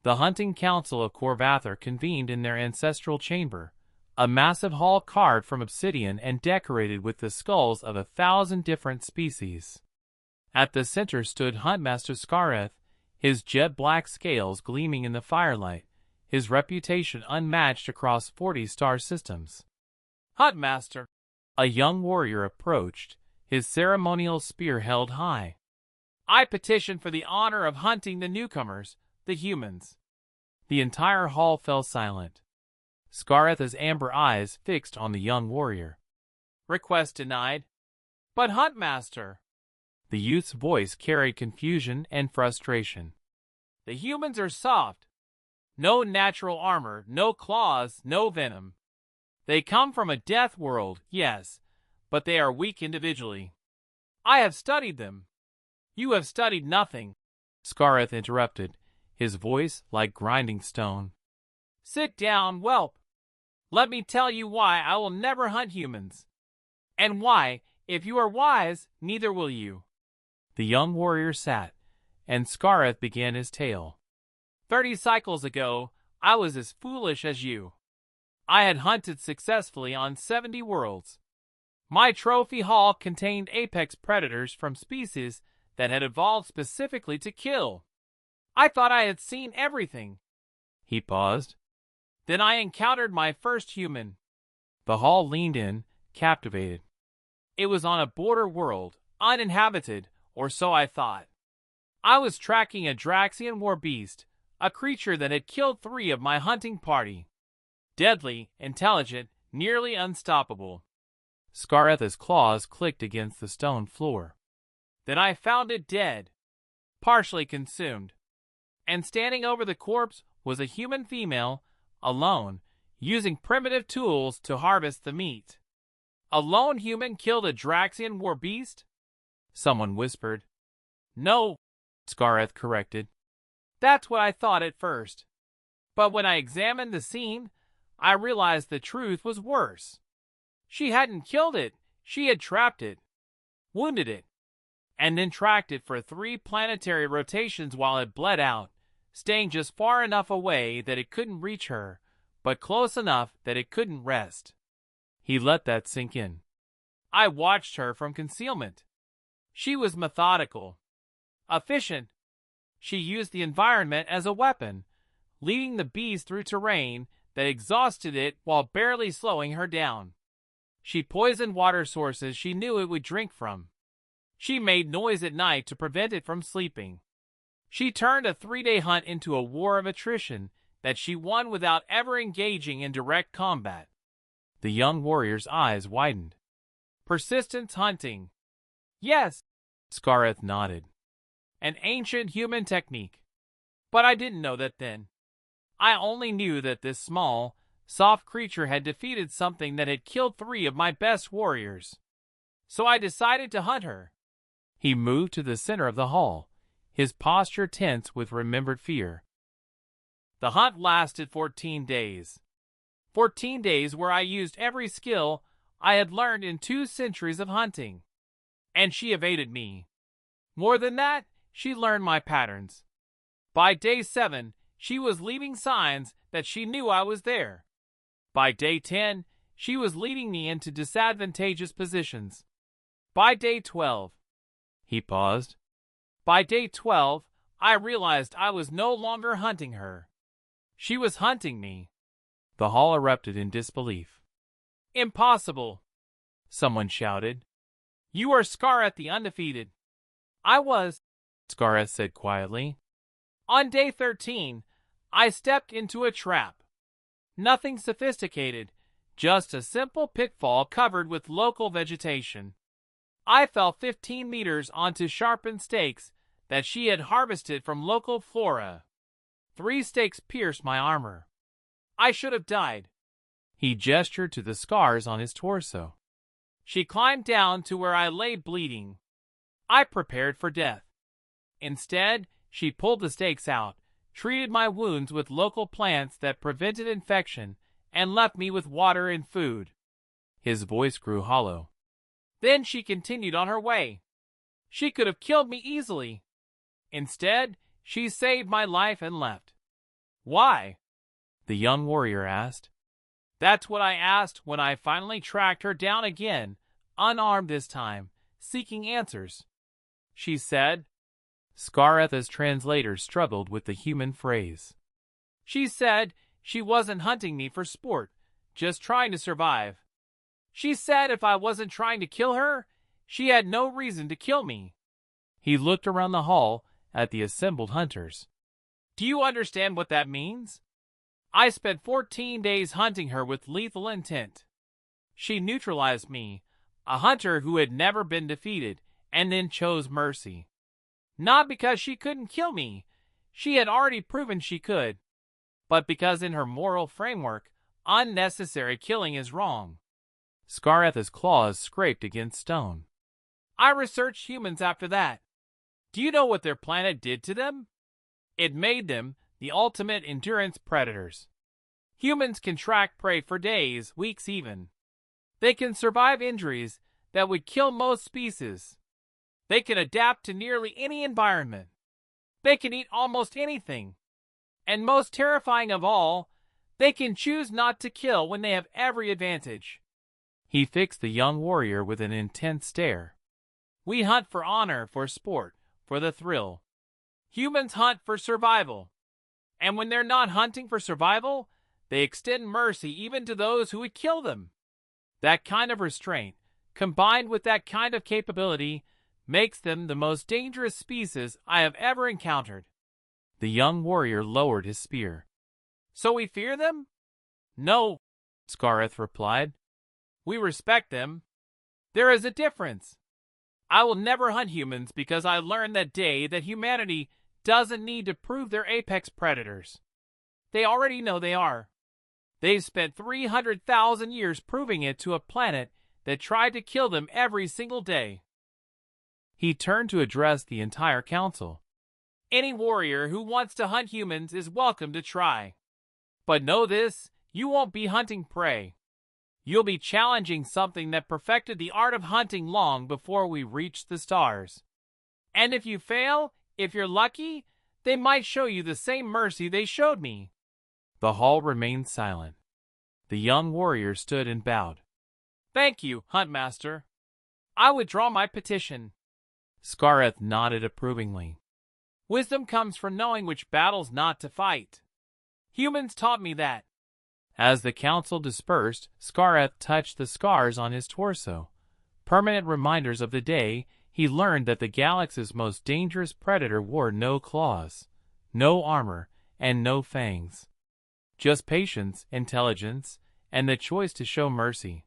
The hunting council of Corvather convened in their ancestral chamber, a massive hall carved from obsidian and decorated with the skulls of 1,000 different species. At the center stood Huntmaster Scareth, his jet-black scales gleaming in the firelight, his reputation unmatched across 40 star systems. "Huntmaster," a young warrior approached, his ceremonial spear held high. "I petition for the honor of hunting the newcomers, the humans." The entire hall fell silent. Scareth's amber eyes fixed on the young warrior. "Request denied." "But Huntmaster," the youth's voice carried confusion and frustration, "the humans are soft. No natural armor, no claws, no venom. They come from a death world, yes, but they are weak individually. I have studied them." "You have studied nothing," Scareth interrupted, his voice like grinding stone. "Sit down, whelp. Let me tell you why I will never hunt humans. And why, if you are wise, neither will you." The young warrior sat, and Scareth began his tale. 30 cycles ago, I was as foolish as you. I had hunted successfully on 70 worlds. My trophy haul contained apex predators from species that had evolved specifically to kill. I thought I had seen everything. He paused. Then I encountered my first human. The hall leaned in, captivated. It was on a border world, uninhabited, or so I thought. I was tracking a Draxian war beast, a creature that had killed 3 of my hunting party. Deadly, intelligent, nearly unstoppable. Scareth's claws clicked against the stone floor. Then I found it dead, partially consumed. And standing over the corpse was a human female, alone, using primitive tools to harvest the meat. "A lone human killed a Draxian war beast?" someone whispered. "No," Scareth corrected. "That's what I thought at first. But when I examined the scene, I realized the truth was worse. She hadn't killed it, she had trapped it, wounded it, and then tracked it for 3 planetary rotations while it bled out, staying just far enough away that it couldn't reach her, but close enough that it couldn't rest." He let that sink in. "I watched her from concealment. She was methodical, efficient. She used the environment as a weapon, leading the beast through terrain that exhausted it while barely slowing her down. She poisoned water sources she knew it would drink from. She made noise at night to prevent it from sleeping. She turned a 3-day hunt into a war of attrition that she won without ever engaging in direct combat." The young warrior's eyes widened. "Persistence hunting." "Yes," Scareth nodded. "An ancient human technique. But I didn't know that then. I only knew that this small, soft creature had defeated something that had killed 3 of my best warriors. So I decided to hunt her." He moved to the center of the hall, his posture tense with remembered fear. "The hunt lasted 14 days. 14 days where I used every skill I had learned in 2 centuries of hunting. And she evaded me. More than that, she learned my patterns. By day 7, she was leaving signs that she knew I was there. By day 10, she was leading me into disadvantageous positions. By day 12, he paused. By day 12, I realized I was no longer hunting her. She was hunting me." The hall erupted in disbelief. "Impossible!" someone shouted. "You are Scareth the Undefeated." "I was," Scareth said quietly. "On day 13, I stepped into a trap. Nothing sophisticated, just a simple pitfall covered with local vegetation. I fell 15 meters onto sharpened stakes that she had harvested from local flora. 3 stakes pierced my armor. I should have died." He gestured to the scars on his torso. "She climbed down to where I lay bleeding. I prepared for death. Instead, she pulled the stakes out, treated my wounds with local plants that prevented infection, and left me with water and food." His voice grew hollow. "Then she continued on her way. She could have killed me easily. Instead, she saved my life and left. Why? The young warrior asked. That's what I asked when I finally tracked her down again, unarmed this time, seeking answers. She said. Scaretha's translator struggled with the human phrase. She said she wasn't hunting me for sport, just trying to survive. She said if I wasn't trying to kill her, she had no reason to kill me. He looked around the hall at the assembled hunters. Do you understand what that means? I spent 14 days hunting her with lethal intent. She neutralized me, a hunter who had never been defeated, and then chose mercy. Not because she couldn't kill me, she had already proven she could, but because in her moral framework, unnecessary killing is wrong. Scaretha's claws scraped against stone. I researched humans after that. Do you know what their planet did to them? It made them the ultimate endurance predators. Humans can track prey for days, weeks even. They can survive injuries that would kill most species. They can adapt to nearly any environment. They can eat almost anything. And most terrifying of all, they can choose not to kill when they have every advantage. He fixed the young warrior with an intense stare. We hunt for honor, for sport, for the thrill. Humans hunt for survival. And when they're not hunting for survival, they extend mercy even to those who would kill them. That kind of restraint, combined with that kind of capability, makes them the most dangerous species I have ever encountered. The young warrior lowered his spear. So we fear them? No, Scareth replied. We respect them. There is a difference. I will never hunt humans because I learned that day that humanity doesn't need to prove they're apex predators. They already know they are. They've spent 300,000 years proving it to a planet that tried to kill them every single day. He turned to address the entire council. Any warrior who wants to hunt humans is welcome to try. But know this, you won't be hunting prey. You'll be challenging something that perfected the art of hunting long before we reached the stars. And if you fail, if you're lucky, they might show you the same mercy they showed me. The hall remained silent. The young warrior stood and bowed. Thank you, Huntmaster. I withdraw my petition. Scareth nodded approvingly. Wisdom comes from knowing which battles not to fight. Humans taught me that. As the council dispersed, Scareth touched the scars on his torso, permanent reminders of the day he learned that the galaxy's most dangerous predator wore no claws, no armor, and no fangs. Just patience, intelligence, and the choice to show mercy.